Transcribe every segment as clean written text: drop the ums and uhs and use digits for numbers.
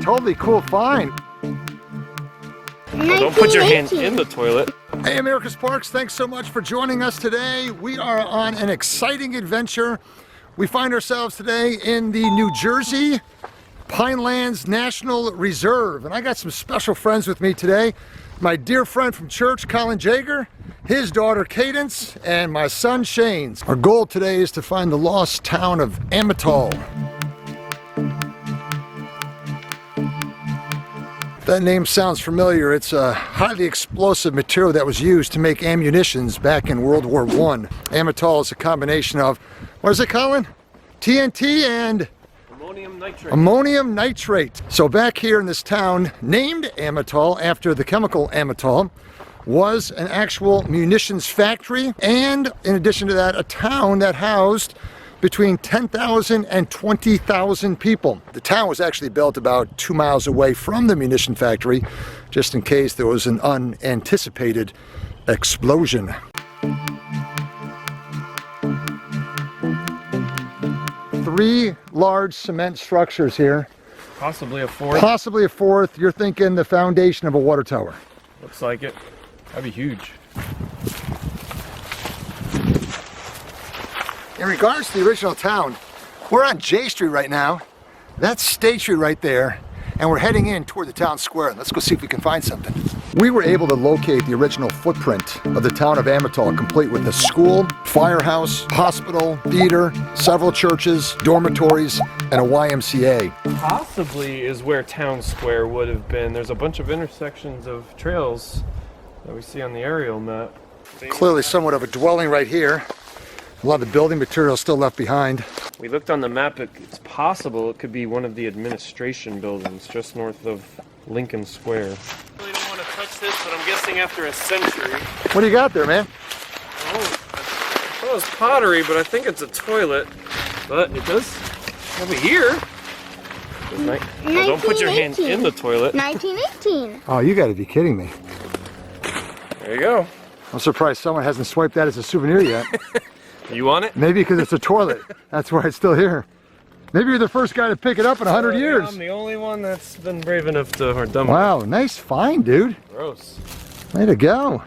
totally cool find. Well, don't put your hand in the toilet. Hey, America's Parks, thanks so much for joining us today. We are on an exciting adventure. We find ourselves today in the New Jersey Pinelands National Reserve. And I got some special friends with me today. My dear friend from church, Colin Jager, his daughter Cadence, and my son Shanes. Our goal today is to find the lost town of Amatol. That name sounds familiar. It's a highly explosive material that was used to make ammunitions back in World War I. Amatol is a combination of, what is it, Colin? TNT and Ammonium nitrate. Ammonium nitrate. So back here in this town, named Amatol after the chemical Amatol, was an actual munitions factory, and in addition to that, a town that housed between 10,000 and 20,000 people. The town was actually built about 2 miles away from the munition factory, just in case there was an unanticipated explosion. Three large cement structures here. Possibly a fourth. Possibly a fourth. You're thinking the foundation of a water tower. Looks like it. That'd be huge. In regards to the original town, we're on J Street right now. That's State Street right there, and we're heading in toward the town square. Let's go see if we can find something. We were able to locate the original footprint of the town of Amatol, complete with a school, firehouse, hospital, theater, several churches, dormitories, and a YMCA. Possibly is where town square would have been. There's a bunch of intersections of trails that we see on the aerial map. Clearly somewhat of a dwelling right here. A lot of the building material still left behind. We looked on the map, it's possible it could be one of the administration buildings just north of Lincoln Square. I really don't want to touch this, but I'm guessing after a century. What do you got there, man? Oh, I thought it was pottery, but I think it's a toilet. But it does over here. Well, don't put your hand in the toilet. 1918. Oh, you gotta be kidding me. There you go. I'm surprised someone hasn't swiped that as a souvenir yet. You want it? Maybe because it's a toilet. That's why it's still here. Maybe you're the first guy to pick it up in 100 years. I'm the only one that's been brave enough to or dumb. Wow, nice find, dude. Gross. Way to go.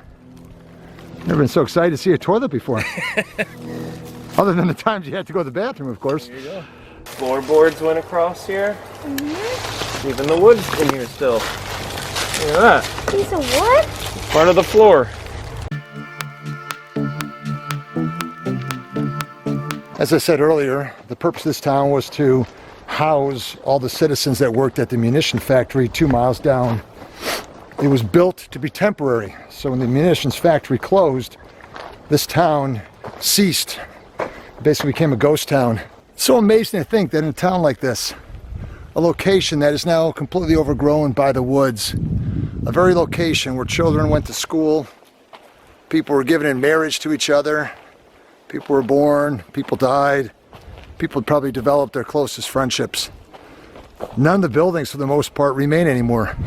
Never been so excited to see a toilet before. Other than the times you had to go to the bathroom, of course. There you go. Floorboards went across here. Mm-hmm. Even the wood's in here still. Look at that. Piece of wood? Part of the floor. As I said earlier, the purpose of this town was to house all the citizens that worked at the munition factory 2 miles down. It was built to be temporary, so when the munitions factory closed, this town ceased. It basically became a ghost town. It's so amazing to think that in a town like this, a location that is now completely overgrown by the woods, a very location where children went to school, people were given in marriage to each other, people were born, people died, people probably developed their closest friendships. None of the buildings, for the most part, remain anymore.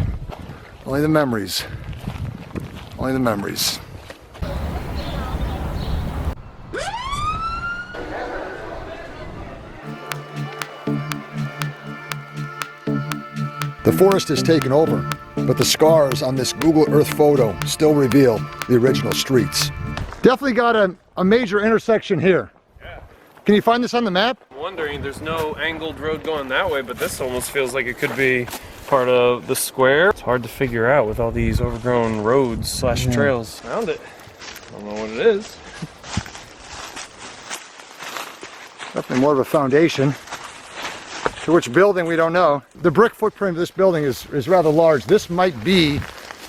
Only the memories. Only the memories. The forest has taken over, but the scars on this Google Earth photo still reveal the original streets. Definitely got a major intersection here. Yeah. Can you find this on the map? I'm wondering, there's no angled road going that way, but this almost feels like it could be part of the square. It's hard to figure out with all these overgrown roads slash trails. Found it. I don't know what it is. Definitely more of a foundation. To which building, we don't know. The brick footprint of this building is rather large. This might be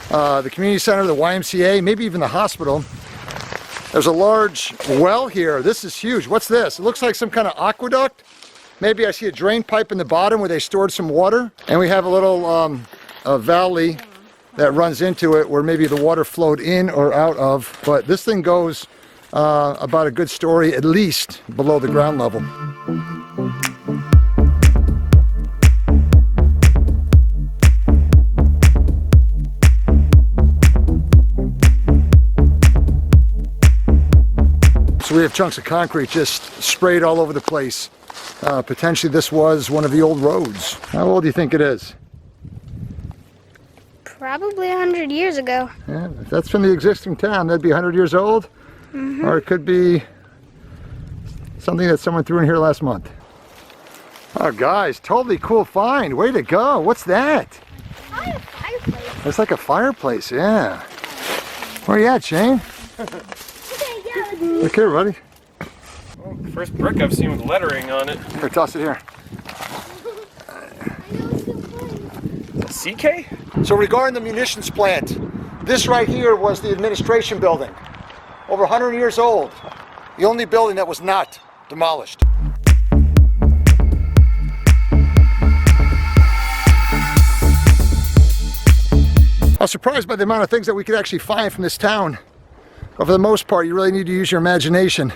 the community center, the YMCA, maybe even the hospital. There's a large well here. This is huge. What's this? It looks like some kind of aqueduct. Maybe I see a drain pipe in the bottom where they stored some water. And we have a little valley that runs into it where maybe the water flowed in or out of. But this thing goes about a good story at least below the ground level. So we have chunks of concrete just sprayed all over the place. Potentially this was one of the old roads. How old do you think it is? Probably 100 years ago. Yeah, if that's from the existing town, that'd be 100 years old. Or it could be something that someone threw in here last month. Oh, guys, totally cool find. Way to go. What's that? Fireplace. It's like a fireplace, yeah. Where you at, Shane? Look here, buddy. Oh, first brick I've seen with lettering on it. Here, toss it here. Is that CK? So regarding the munitions plant, this right here was the administration building. Over 100 years old. The only building that was not demolished. I was surprised by the amount of things that we could actually find from this town. But for the most part, you really need to use your imagination.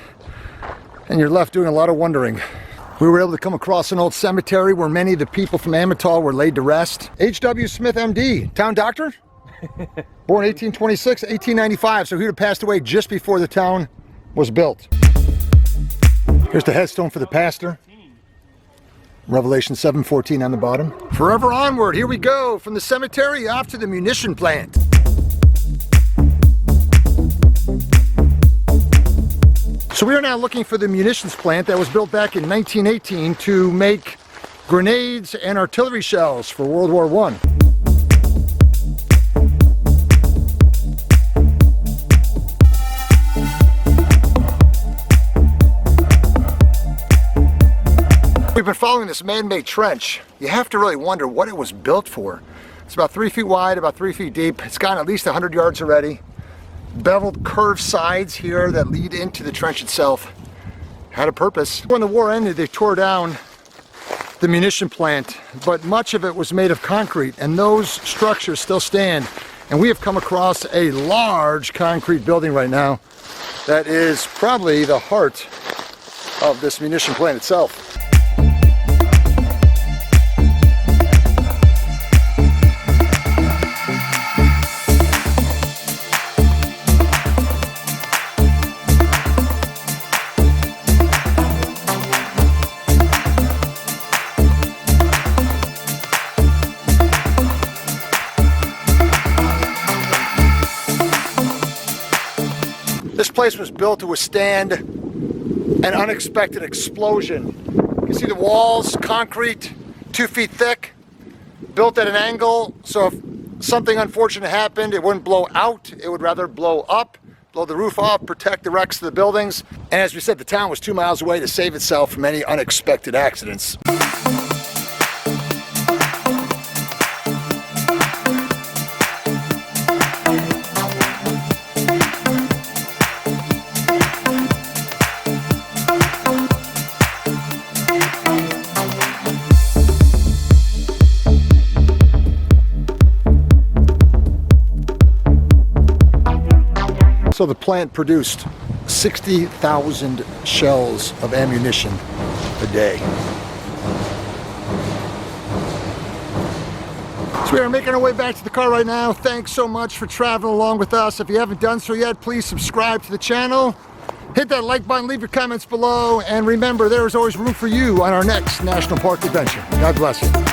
And you're left doing a lot of wondering. We were able to come across an old cemetery where many of the people from Amatol were laid to rest. H.W. Smith, M.D., town doctor? Born 1826, 1895, so he would have passed away just before the town was built. Here's the headstone for the pastor. Revelation 7:14 on the bottom. Forever onward, here we go, from the cemetery off to the munition plant. So we are now looking for the munitions plant that was built back in 1918 to make grenades and artillery shells for World War I. We've been following this man-made trench. You have to really wonder what it was built for. It's about 3 feet wide, about 3 feet deep. It's gone at least 100 yards already. Beveled curved sides here that lead into the trench itself. Had a purpose. When the war ended, they tore down the munition plant, but much of it was made of concrete, and those structures still stand. And we have come across a large concrete building right now that is probably the heart of this munition plant itself. This place was built to withstand an unexpected explosion. You can see the walls, concrete, 2 feet thick, built at an angle, so if something unfortunate happened, it wouldn't blow out, it would rather blow up, blow the roof off, protect the wrecks of the buildings. And as we said, the town was 2 miles away to save itself from any unexpected accidents. So the plant produced 60,000 shells of ammunition a day. So we are making our way back to the car right now. Thanks so much for traveling along with us. If you haven't done so yet, please subscribe to the channel. Hit that like button, leave your comments below, and remember, there is always room for you on our next National Park adventure. God bless you.